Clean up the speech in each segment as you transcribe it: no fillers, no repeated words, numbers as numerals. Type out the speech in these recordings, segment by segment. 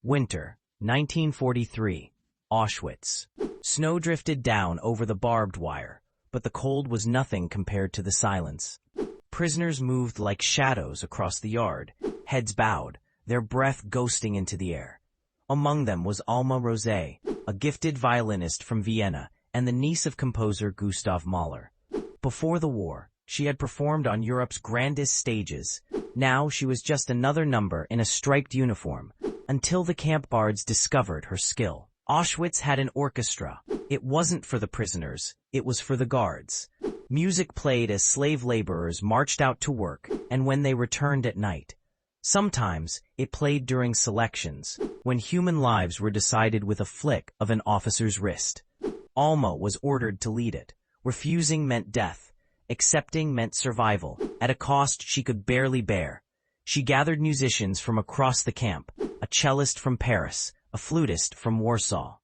Winter, 1943, Auschwitz. Snow drifted down over the barbed wire, but the cold was nothing compared to the silence. Prisoners moved like shadows across the yard, heads bowed, their breath ghosting into the air. Among them was Alma Rosé, a gifted violinist from Vienna and the niece of composer Gustav Mahler. Before the war, she had performed on Europe's grandest stages. Now she was just another number in a striped uniform, until the camp bards discovered her skill. Auschwitz had an orchestra. It wasn't for the prisoners, it was for the guards. Music played as slave laborers marched out to work and when they returned at night. Sometimes it played during selections, when human lives were decided with a flick of an officer's wrist. Alma was ordered to lead it. Refusing meant death. Accepting meant survival, at a cost she could barely bear. She gathered musicians from across the camp, a cellist from Paris, a flutist from Warsaw,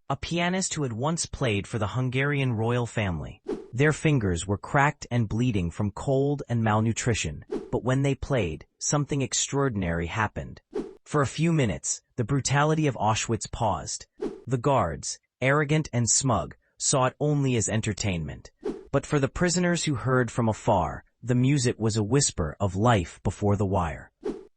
a pianist who had once played for the Hungarian royal family. Their fingers were cracked and bleeding from cold and malnutrition, but when they played, something extraordinary happened. For a few minutes, the brutality of Auschwitz paused. The guards, arrogant and smug, saw it only as entertainment. But for the prisoners who heard from afar, the music was a whisper of life before the wire.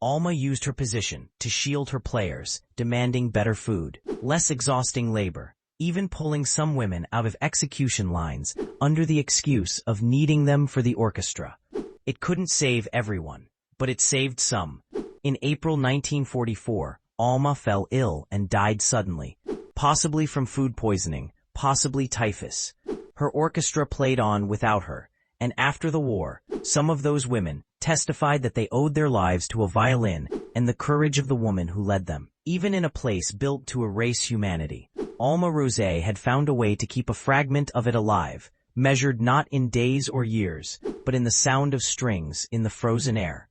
Alma used her position to shield her players, demanding better food, less exhausting labor, even pulling some women out of execution lines under the excuse of needing them for the orchestra. It couldn't save everyone, but it saved some. In April 1944, Alma fell ill and died suddenly, possibly from food poisoning, possibly typhus. Her orchestra played on without her, and after the war, some of those women testified that they owed their lives to a violin and the courage of the woman who led them. Even in a place built to erase humanity, Alma Rosé had found a way to keep a fragment of it alive, measured not in days or years, but in the sound of strings in the frozen air.